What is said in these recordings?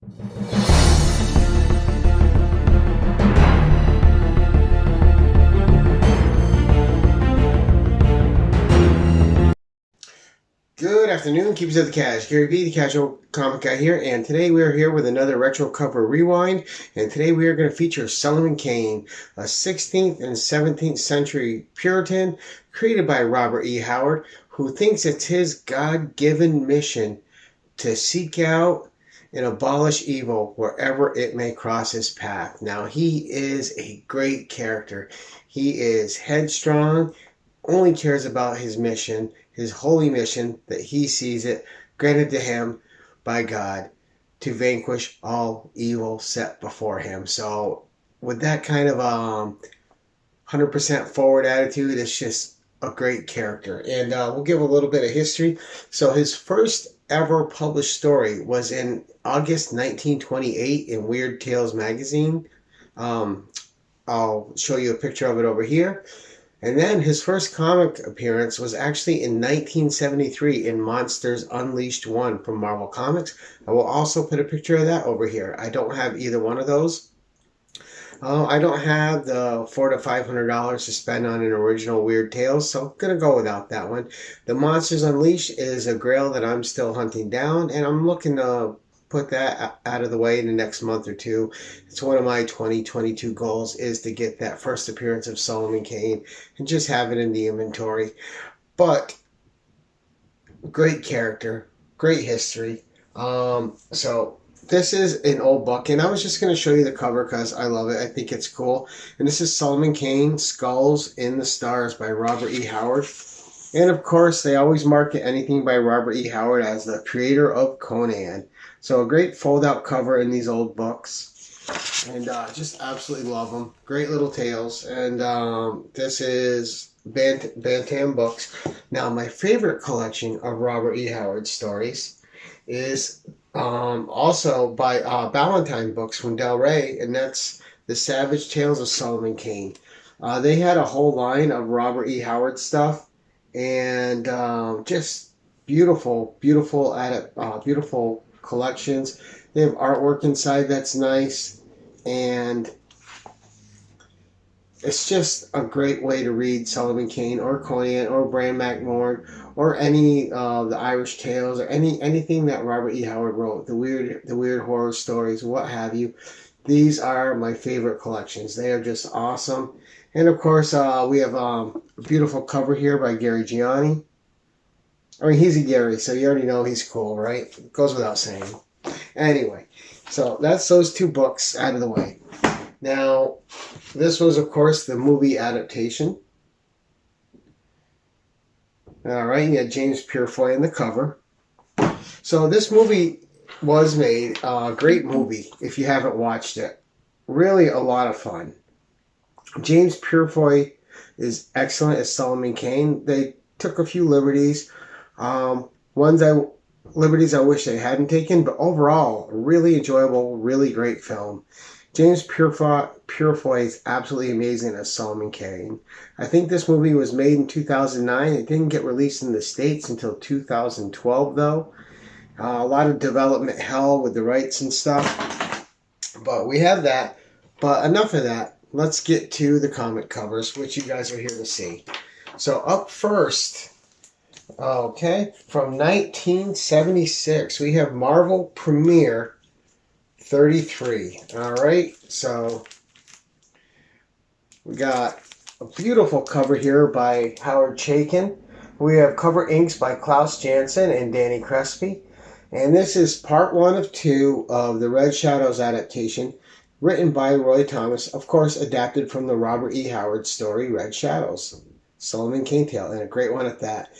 Good afternoon, keepers of the cash. Gary B, the Casual Comic Guy here, and today we are here with another retro cover rewind. And today we are going to feature Solomon Kane, a 16th and 17th century Puritan created by Robert E. Howard, who thinks it's his God-given mission to seek out and abolish evil wherever it may cross his path. Now, he is a great character. He is headstrong, only cares about his mission, his holy mission that he sees it granted to him by God to vanquish all evil set before him. So with that kind of 100% forward attitude, it's just a great character. And we'll give a little bit of history. So his first ever published story was in August 1928 in Weird Tales magazine. I'll show you a picture of it over here. And then his first comic appearance was actually in 1973 in Monsters Unleashed 1 from Marvel Comics. I will also put a picture of that over here. I don't have either one of those. I don't have the $400 to $500 to spend on an original Weird Tales, so I'm going to go without that one. The Monsters Unleashed is a grail that I'm still hunting down, and I'm looking to put that out of the way in the next month or two. It's one of my 2022 goals is to get that first appearance of Solomon Kane and just have it in the inventory. But great character, great history. So this is an old book, and I was just going to show you the cover because I love it. I think it's cool. And this is Solomon Kane, Skulls in the Stars by Robert E. Howard. And of course, they always market anything by Robert E. Howard as the creator of Conan. So a great fold-out cover in these old books. And just absolutely love them. Great little tales. And this is Bantam Books. Now, my favorite collection of Robert E. Howard stories is also by Ballantine Books from Del Rey, and that's The Savage Tales of Solomon Kane. They had a whole line of Robert E. Howard stuff, and just beautiful collections. They have artwork inside that's nice, and it's just a great way to read Solomon Kane or Conan or Bran MacMorn or any of the Irish Tales or anything that Robert E. Howard wrote, the weird horror stories, what have you. These are my favorite collections. They are just awesome. And of course, we have a beautiful cover here by Gary Gianni. I mean, he's a Gary, so you already know he's cool, right? It goes without saying. Anyway, so that's those two books out of the way. Now, this was, of course, the movie adaptation. All right, you had James Purefoy in the cover. So this movie was made, a great movie if you haven't watched it. Really a lot of fun. James Purefoy is excellent as Solomon Kane. They took a few liberties. Liberties I wish they hadn't taken, but overall, really enjoyable, really great film. James Purefoy is absolutely amazing as Solomon Kane. I think this movie was made in 2009. It didn't get released in the States until 2012, though. A lot of development hell with the rights and stuff. But we have that. But enough of that. Let's get to the comic covers, which you guys are here to see. So up first, okay, from 1976, we have Marvel Premiere 33. All right, so we got a beautiful cover here by Howard Chaykin. We have cover inks by Klaus Janson and Danny Crespi. And this is part 1 of 2 of the Red Shadows adaptation, written by Roy Thomas, of course adapted from the Robert E. Howard story Red Shadows, Solomon Kane tale, and a great one at that.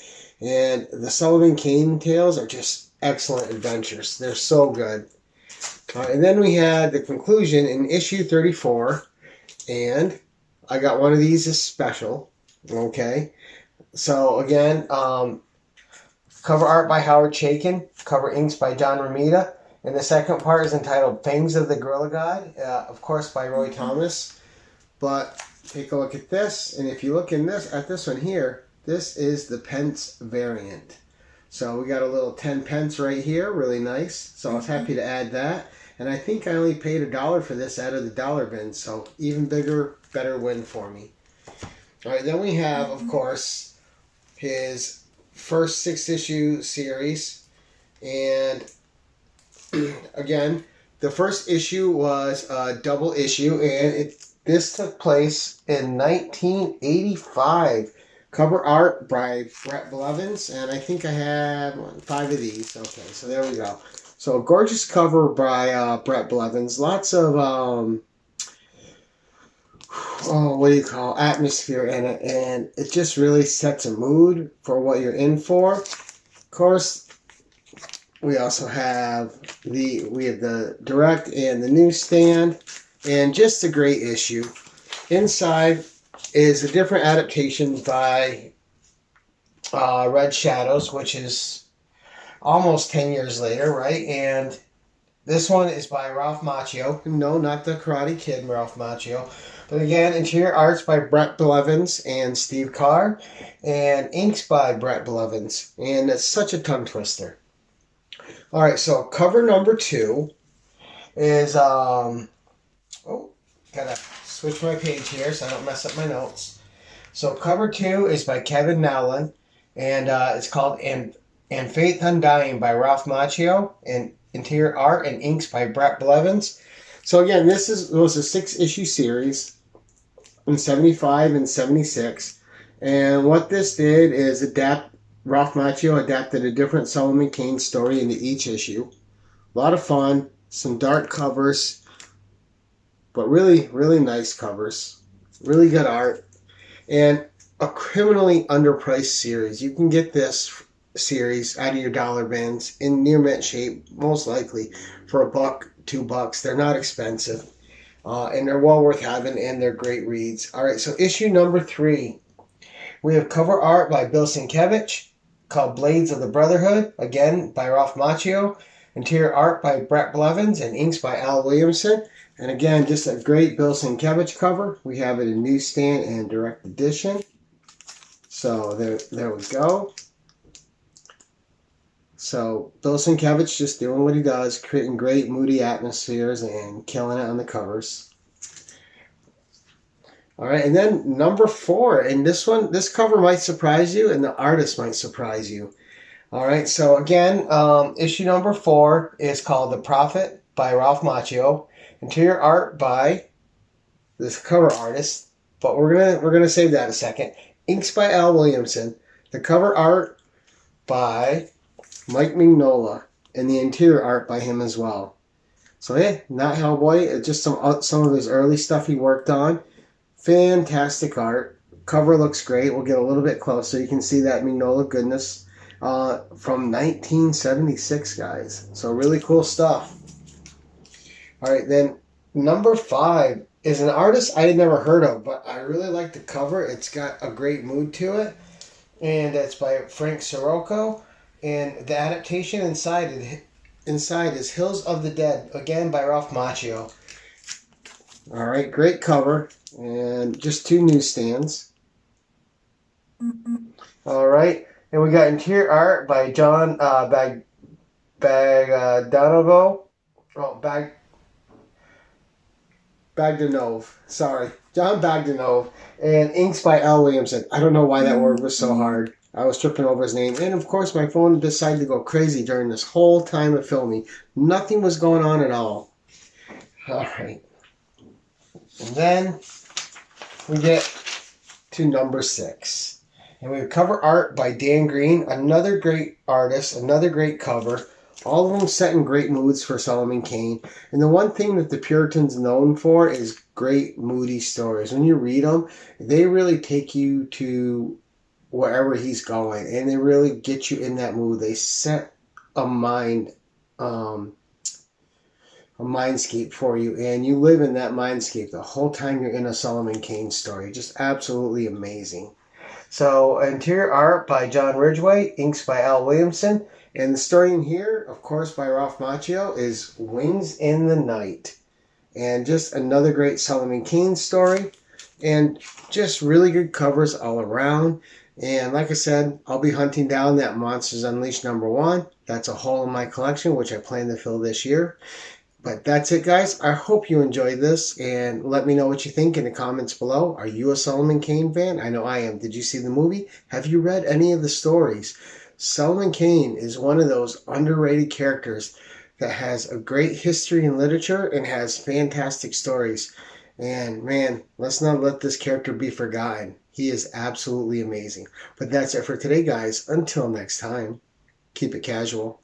And the Solomon Kane tales are just excellent adventures. They're so good. And then we had the conclusion in issue 34, and I got one of these as special. Okay, so again, cover art by Howard Chaykin, cover inks by John Romita, and the second part is entitled Fangs of the Gorilla God, of course by Roy Thomas. But take a look at this, and if you look in this at this one here, this is the pence variant. So we got a little 10 pence right here, really nice. So I was happy to add that. And I think I only paid $1 for this out of the dollar bin, so even bigger, better win for me. All right, then we have, of course, his first 6-issue series. And again, the first issue was a double issue, and this took place in 1985. Cover art by Brett Blevins, and I think I have 5 of these. Okay, so there we go. So a gorgeous cover by Brett Blevins. Lots of atmosphere in it, and it just really sets a mood for what you're in for. Of course, we also have the direct and the newsstand, and just a great issue. Inside is a different adaptation by Red Shadows, which is almost 10 years later, right? And this one is by Ralph Macchio. No, not the Karate Kid Ralph Macchio. But again, interior arts by Brett Blevins and Steve Carr, and inks by Brett Blevins. And it's such a tongue twister. All right, so cover number 2 is gotta switch my page here so I don't mess up my notes. So cover 2 is by Kevin Nowlin, and it's called And Faith Undying by Ralph Macchio, and interior art and inks by Brett Blevins. So again, was a 6-issue series in 75 and 76, and what this did is Ralph Macchio adapted a different Solomon Kane story into each issue. A lot of fun, some dark covers, but really, really nice covers. Really good art. And a criminally underpriced series. You can get this series out of your dollar bins in near mint shape, most likely, for $1, $2. They're not expensive. And they're well worth having, and they're great reads. All right, so issue number 3. We have cover art by Bill Sienkiewicz, called Blades of the Brotherhood, again by Ralph Macchio. Interior art by Brett Blevins and inks by Al Williamson. And again, just a great Bill Sienkiewicz cover. We have it in newsstand and direct edition. So there we go. So Bill Sienkiewicz just doing what he does, creating great moody atmospheres and killing it on the covers. All right, and then number 4, and this cover might surprise you, and the artist might surprise you. All right, so again, issue number 4 is called The Prophet by Ralph Macchio. Interior art by this cover artist, but we're gonna save that a second. Inks by Al Williamson. The cover art by Mike Mignola, and the interior art by him as well. So yeah, not Hellboy, just some of his early stuff he worked on. Fantastic art. Cover looks great. We'll get a little bit closer. You can see that Mignola goodness from 1976, guys. So really cool stuff. All right, then number 5 is an artist I had never heard of, but I really like the cover. It's got a great mood to it, and it's by Frank Sirocco. And the adaptation inside is Hills of the Dead, again by Ralph Macchio. All right, great cover, and just 2 newsstands. All right, and we got interior art by John Bagdanov. Sorry, John Bagdanov, and inks by Al Williamson. I don't know why that word was so hard. I was tripping over his name. And of course, my phone decided to go crazy during this whole time of filming. Nothing was going on at all. All right. And then we get to number 6. And we have cover art by Dan Green, another great artist, another great cover. All of them set in great moods for Solomon Kane. And the one thing that the Puritans known for is great moody stories. When you read them, they really take you to wherever he's going, and they really get you in that mood. They set a mindscape for you, and you live in that mindscape the whole time you're in a Solomon Kane story. Just absolutely amazing. So interior art by John Ridgway, inks by Al Williamson, and the story in here, of course, by Ralph Macchio, is Wings in the Night. And just another great Solomon Kane story, and just really good covers all around. And like I said, I'll be hunting down that Monsters Unleashed #1. That's a hole in my collection, which I plan to fill this year. But that's it, guys. I hope you enjoyed this, and let me know what you think in the comments below. Are you a Solomon Kane fan? I know I am. Did you see the movie? Have you read any of the stories? Solomon Kane is one of those underrated characters that has a great history in literature and has fantastic stories. And man, let's not let this character be forgotten. He is absolutely amazing. But that's it for today, guys. Until next time, keep it casual.